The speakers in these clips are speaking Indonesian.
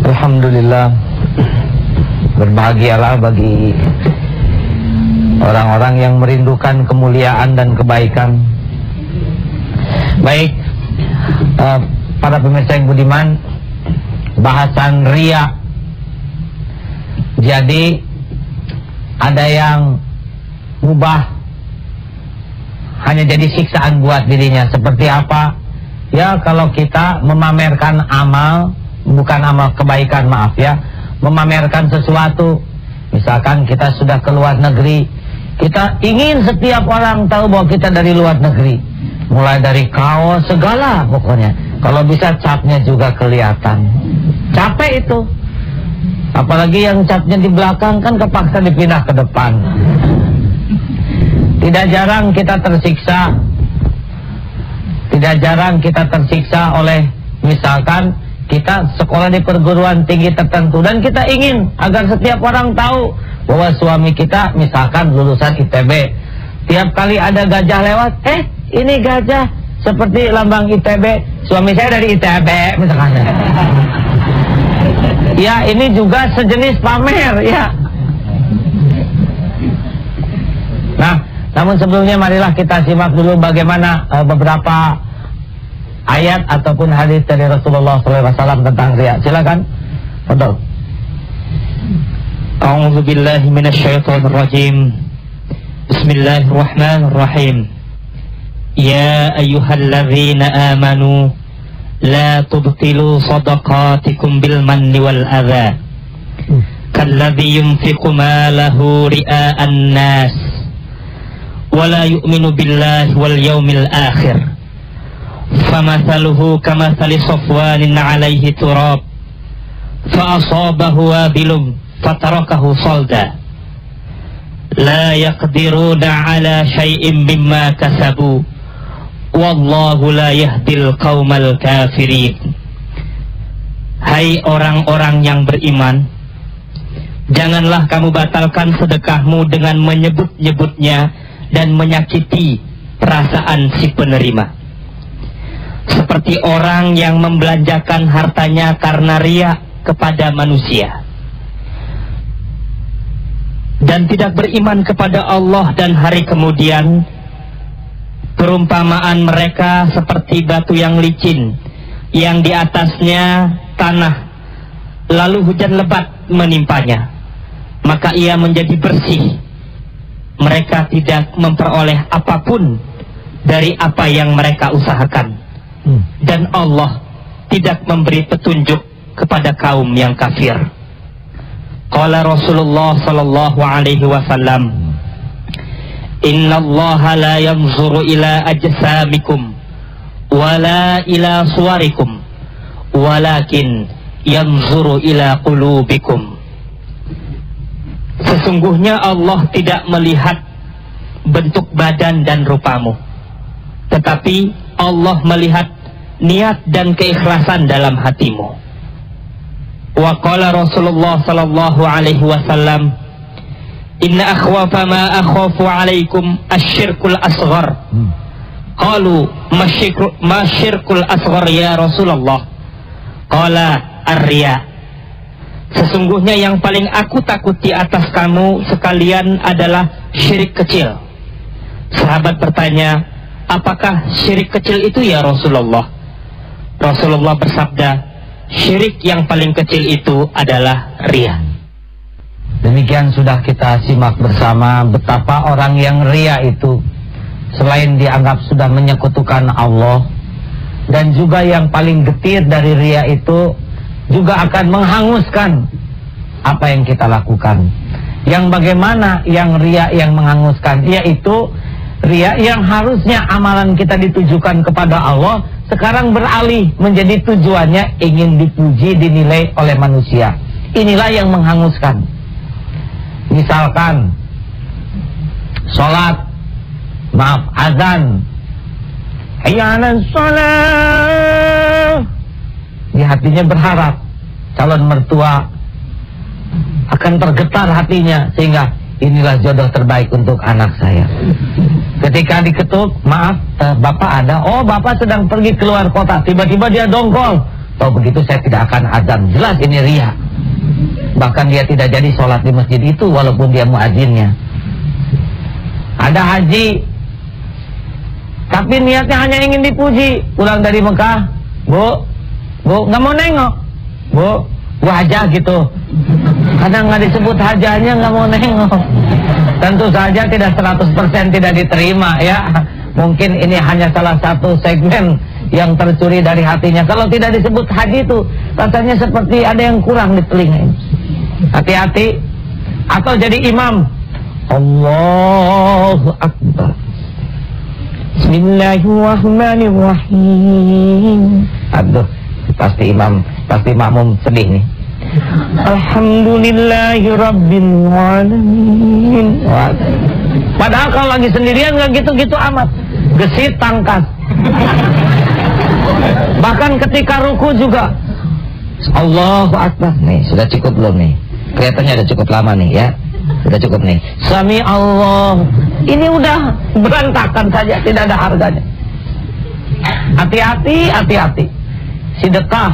Alhamdulillah, berbahagialah bagi orang-orang yang merindukan kemuliaan dan kebaikan. Baik, para pemirsa yang budiman, bahasan riya. Jadi ada yang mubah, hanya jadi siksaan buat dirinya. Seperti apa? Ya, kalau kita memamerkan amal, bukan amal kebaikan, maaf ya, memamerkan sesuatu. Misalkan kita sudah ke luar negeri, kita ingin setiap orang tahu bahwa kita dari luar negeri, mulai dari kaos segala pokoknya. Kalau bisa capnya juga kelihatan. Capek itu. Apalagi yang capnya di belakang kan kepaksa dipindah ke depan. Tidak jarang kita tersiksa. Tidak jarang kita tersiksa oleh, misalkan kita sekolah di perguruan tinggi tertentu dan kita ingin agar setiap orang tahu bahwa suami kita misalkan lulusan ITB. Tiap kali ada gajah lewat, ini gajah seperti lambang ITB, suami saya dari ITB misalkan. Ya, ini juga sejenis pamer ya. Nah, namun sebelumnya marilah kita simak dulu bagaimana beberapa ayat ataupun hadis dari Rasulullah SAW tentang riya. Silakan. Fadhol. A'udzu billahi minasyaitonir rajim. Bismillahirrahmanirrahim. Ya ayyuhalladzina amanu la tubtilu sadaqatikum bil manni wal adha kalladzi yunfiqu malahu ria'an nas wa la yu'minu billahi wal yawmil akhir famathaluhu kamathali safwanin 'alayhi turab fa asabahu wabilun fatarakahu salda la yaqdiruna 'ala syai'in mimma kasabu wallahu la yahdil qaumal kafirin. Hai orang-orang yang beriman, janganlah kamu batalkan sedekahmu dengan menyebut-nyebutnya dan menyakiti perasaan si penerima, seperti orang yang membelanjakan hartanya karena riya kepada manusia dan tidak beriman kepada Allah dan hari kemudian. Perumpamaan mereka seperti batu yang licin yang di atasnya tanah, lalu hujan lebat menimpanya, maka ia menjadi bersih. Mereka tidak memperoleh apapun dari apa yang mereka usahakan, dan Allah tidak memberi petunjuk kepada kaum yang kafir. Qala Rasulullah sallallahu alaihi wasallam, Innallaha la yanzuru ila ajsamikum wala ila suwarikum walakin yanzuru ila qulubikum. Sesungguhnya Allah tidak melihat bentuk badan dan rupamu, tetapi Allah melihat niat dan keikhlasan dalam hatimu. Wa qala Rasulullah sallallahu alaihi wasallam, Inna akhwafa ma akhafu alaikum asyirkul asghar. Qalu ma syirkul asghar ya Rasulullah? Qala ar-riya. Sesungguhnya yang paling aku takuti atas kamu sekalian adalah syirik kecil. Sahabat bertanya, apakah syirik kecil itu ya Rasulullah? Rasulullah bersabda, syirik yang paling kecil itu adalah riya. Demikian sudah kita simak bersama betapa orang yang riya itu selain dianggap sudah menyekutukan Allah, dan juga yang paling getir dari riya itu juga akan menghanguskan apa yang kita lakukan. Yang bagaimana yang riya yang menghanguskan, yaitu riya yang harusnya amalan kita ditujukan kepada Allah, sekarang beralih menjadi tujuannya ingin dipuji, dinilai oleh manusia. Inilah yang menghanguskan. Misalkan sholat, azan, hayya 'alas shalah, di hatinya berharap calon mertua akan tergetar hatinya sehingga inilah jodoh terbaik untuk anak saya. Ketika diketuk, maaf, bapak ada? Oh, bapak sedang pergi keluar kota. Tiba-tiba dia dongkol, Kalau begitu saya tidak akan azan. Jelas ini riya. Bahkan dia tidak jadi sholat di masjid itu walaupun dia muadzinnya. Ada haji, tapi niatnya hanya ingin dipuji. Pulang dari Mekah, Bu, nggak mau nengok, Bu, wajah gitu. Kadang nggak disebut hajanya, nggak mau nengok. Tentu saja tidak 100% tidak diterima ya. Mungkin ini hanya salah satu segmen yang tercuri dari hatinya. Kalau tidak disebut haji itu rasanya seperti ada yang kurang di telinga. Hati-hati. Atau jadi imam, Allahu Akbar, Bismillahirrahmanirrahim. Aduh, pasti imam, pasti makmum sedih nih. Alhamdulillahirrabbilalamin. Padahal kalau lagi sendirian nggak gitu-gitu amat, gesit tangkas. Bahkan ketika ruku juga Allahu Akbar. Nih sudah cukup belum nih? Kelihatannya udah cukup lama nih ya. Sudah cukup nih. Sami Allah. Ini udah berantakan saja, tidak ada harganya. Hati-hati, hati-hati. Sedekah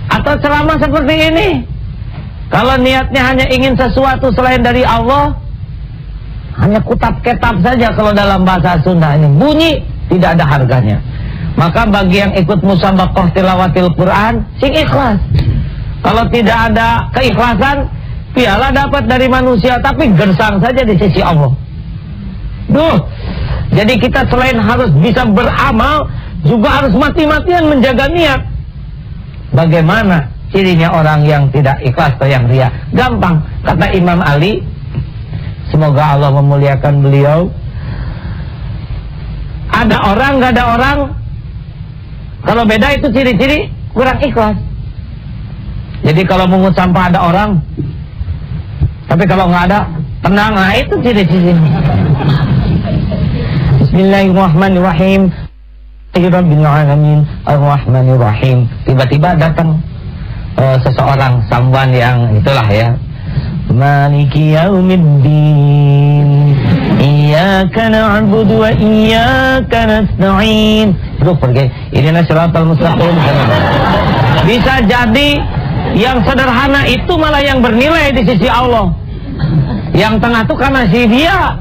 atau ceramah seperti ini, kalau niatnya hanya ingin sesuatu selain dari Allah, hanya kutap-ketap saja kalau dalam bahasa Sunda ini, bunyi, tidak ada harganya. Maka bagi yang ikut musabaqah tilawatil Quran, sing ikhlas. Kalau tidak ada keikhlasan, piala dapat dari manusia, tapi gersang saja di sisi Allah. Duh, jadi kita selain harus bisa beramal, juga harus mati-matian menjaga niat. Bagaimana cirinya orang yang tidak ikhlas atau yang riya? Gampang, kata Imam Ali, semoga Allah memuliakan beliau. Ada orang, gak ada orang, kalau beda itu ciri-ciri kurang ikhlas. Jadi kalau mungut sampah ada orang, tapi kalau nggak ada, tenang. Nah itu ciri-ciri. Bismillahirrahmanirrahim. Rabbil Ar-Rahmanir-Rahim. Tiba-tiba datang seseorang, samban yang itulah ya, Maliki Yaumiddin, Iyyaka na'budu wa iyyaka nasta'in. Terus pergi, Ihdinas siratal mustaqim. Bisa jadi yang sederhana itu malah yang bernilai di sisi Allah. Yang tengah itu karena si dia.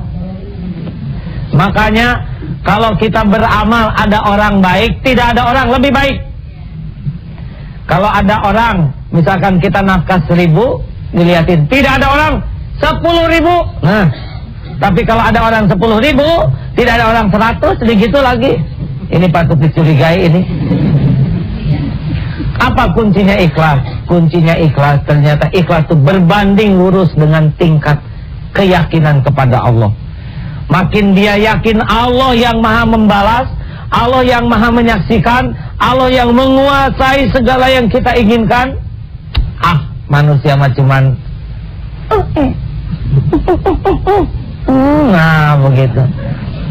Makanya kalau kita beramal ada orang baik, tidak ada orang lebih baik. Kalau ada orang, misalkan kita nafkah 1000, dilihatin, tidak ada orang 10.000. Nah, tapi kalau ada orang 10.000, tidak ada orang 100, begitu lagi. Ini patut dicurigai ini. Apa kuncinya ikhlas? Kuncinya ikhlas, ternyata ikhlas itu berbanding lurus dengan tingkat keyakinan kepada Allah. Makin dia yakin Allah yang maha membalas, Allah yang maha menyaksikan, Allah yang menguasai segala yang kita inginkan. Manusia mah cuman nah begitu.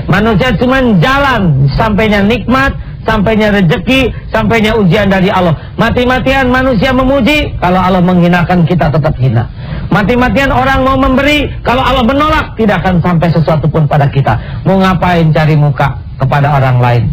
Manusia cuman jalan, sampainya nikmat, sampainya rezeki, sampainya ujian dari Allah. Mati-matian manusia memuji, kalau Allah menghinakan kita tetap hina. Mati-matian orang mau memberi, kalau Allah menolak tidak akan sampai sesuatu pun pada kita. Mau ngapain cari muka kepada orang lain?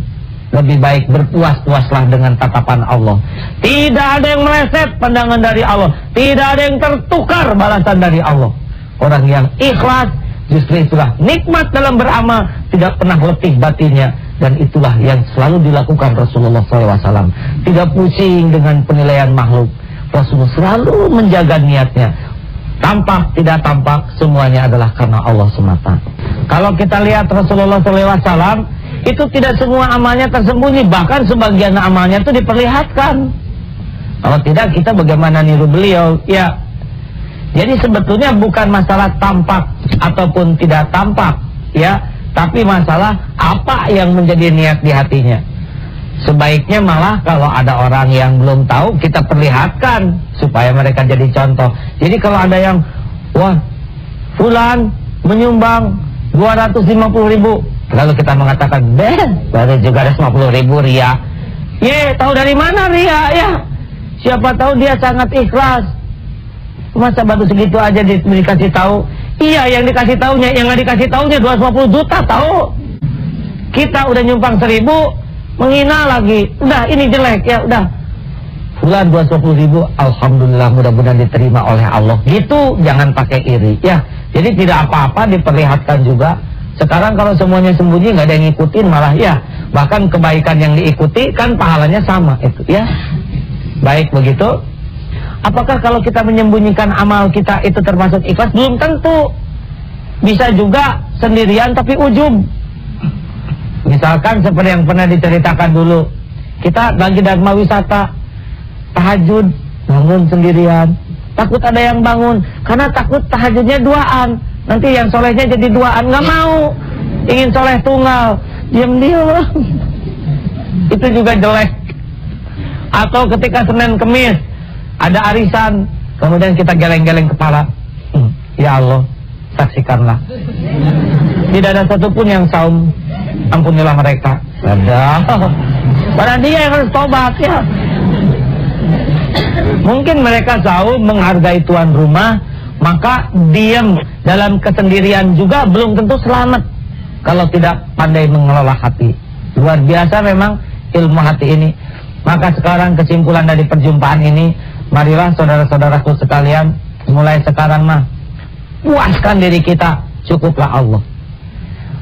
Lebih baik berpuas-puaslah dengan tatapan Allah. Tidak ada yang meleset pandangan dari Allah, tidak ada yang tertukar balasan dari Allah. Orang yang ikhlas, justru itulah nikmat dalam beramal, tidak pernah letih batinnya. Dan itulah yang selalu dilakukan Rasulullah SAW. Tidak pusing dengan penilaian makhluk. Rasulullah selalu menjaga niatnya. Tampak, tidak tampak, semuanya adalah karena Allah semata. Kalau kita lihat Rasulullah SAW, itu tidak semua amalnya tersembunyi. Bahkan sebagian amalnya itu diperlihatkan. Kalau tidak, kita bagaimana niru beliau? Ya, jadi sebetulnya bukan masalah tampak ataupun tidak tampak, ya, tapi masalah apa yang menjadi niat di hatinya. Sebaiknya malah kalau ada orang yang belum tahu, kita perlihatkan supaya mereka jadi contoh. Jadi kalau ada yang, wah, fulan menyumbang 250.000, lalu kita mengatakan, baru juga ada 50.000 ria. Tahu dari mana ria ya? Siapa tahu dia sangat ikhlas. Masa baru segitu aja dikasih tahu? Iya, yang dikasih taunya, yang nggak dikasih taunya 250 juta tahu. Kita udah nyumbang 1.000, menghina lagi. Udah ini jelek ya, udah. Bulan 220.000, alhamdulillah mudah-mudahan diterima oleh Allah. Gitu, jangan pakai iri ya. Jadi tidak apa-apa diperlihatkan juga. Sekarang kalau semuanya sembunyi nggak ada yang ngikutin malah ya. Bahkan kebaikan yang diikuti kan pahalanya sama itu ya. Baik begitu. Apakah kalau kita menyembunyikan amal kita itu termasuk ikhlas? Belum tentu. Bisa juga sendirian tapi ujub. Misalkan seperti yang pernah diceritakan dulu, kita lagi dharma wisata, tahajud, bangun sendirian, takut ada yang bangun, karena takut tahajudnya duaan, nanti yang solehnya jadi duaan, nggak mau, ingin soleh tunggal, diam-diam, itu juga jelek. Atau ketika Senin Kemis ada arisan, kemudian kita geleng-geleng kepala, ya Allah, saksikanlah, tidak ada satupun yang saum, ampunilah mereka. Ada, pada dia yang harus tobat ya. Mungkin mereka saum menghargai tuan rumah, maka diam dalam kesendirian juga belum tentu selamat kalau tidak pandai mengelola hati. Luar biasa memang ilmu hati ini. Maka sekarang kesimpulan dari perjumpaan ini, marilah saudara-saudaraku sekalian, mulai sekarang mah puaskan diri kita, cukuplah Allah.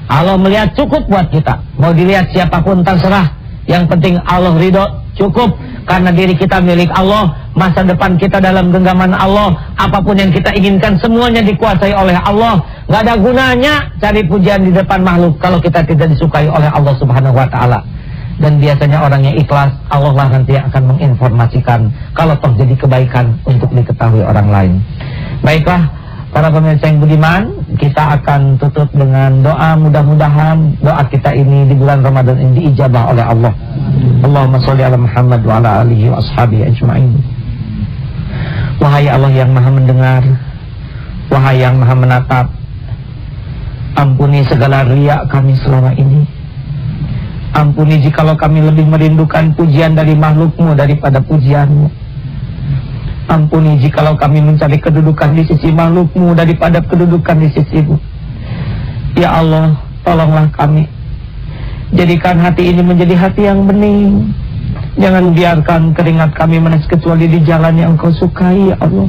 Allah melihat cukup buat kita. Mau dilihat siapapun terserah. Yang penting Allah ridho, cukup. Karena diri kita milik Allah, masa depan kita dalam genggaman Allah. Apapun yang kita inginkan semuanya dikuasai oleh Allah. Gak ada gunanya cari pujian di depan makhluk kalau kita tidak disukai oleh Allah Subhanahu wa Ta'ala. Dan biasanya orang yang ikhlas, Allah lah nanti akan menginformasikan kalau toh jadi kebaikan untuk diketahui orang lain. Baiklah, para pemirsa yang budiman, kita akan tutup dengan doa. Mudah-mudahan doa kita ini di bulan Ramadan ini diijabah oleh Allah. Allahumma sholli ala Muhammad wa ala alihi wa ashabihi ajma'in. Wahai Allah yang maha mendengar, wahai yang maha menatap, ampuni segala riya kami selama ini. Ampuni jikalau kami lebih merindukan pujian dari makhlukmu daripada pujianmu. Ampuni jikalau kami mencari kedudukan di sisi makhlukmu daripada kedudukan di sisimu. Ya Allah, tolonglah kami. Jadikan hati ini menjadi hati yang bening. Jangan biarkan keringat kami menetes kecuali di jalan yang Engkau sukai, ya Allah.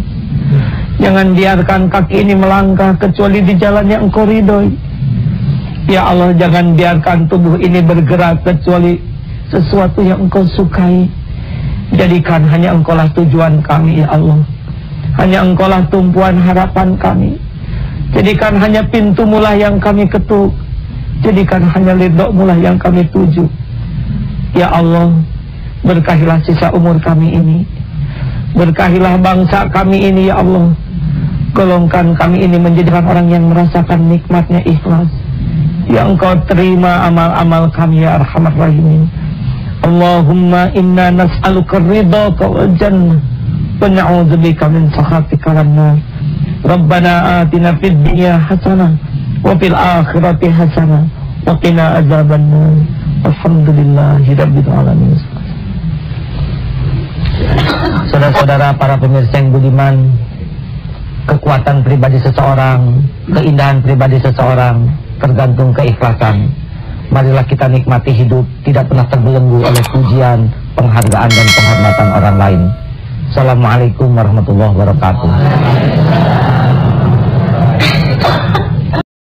Jangan biarkan kaki ini melangkah kecuali di jalan yang Engkau ridhoi. Ya Allah, jangan biarkan tubuh ini bergerak kecuali sesuatu yang Engkau sukai. Jadikan hanya Engkaulah tujuan kami, ya Allah. Hanya Engkaulah tumpuan harapan kami. Jadikan hanya pintu-Mulah yang kami ketuk. Jadikan hanya ridho-Mulah yang kami tuju. Ya Allah, berkahilah sisa umur kami ini. Berkahilah bangsa kami ini, ya Allah. Golongkan kami ini menjadikan orang yang merasakan nikmatnya ikhlas. Ya Engkau terima amal-amal kami, ya Arhamar Rahimin. Allahumma inna nas'aluka ridhaka wal jannah wa na'udzubika min sakhatika wan nar. Rabbana atina fid dunya hasanah wa fil akhirati hasanah wa qina adzabannar. Alhamdulillahirabbil alamin. Saudara-saudara para pemirsa yang budiman, kekuatan pribadi seseorang, keindahan pribadi seseorang tergantung keikhlasan. Marilah kita nikmati hidup, tidak pernah terbelenggu oleh pujian, penghargaan dan penghormatan orang lain. Assalamualaikum warahmatullahi wabarakatuh.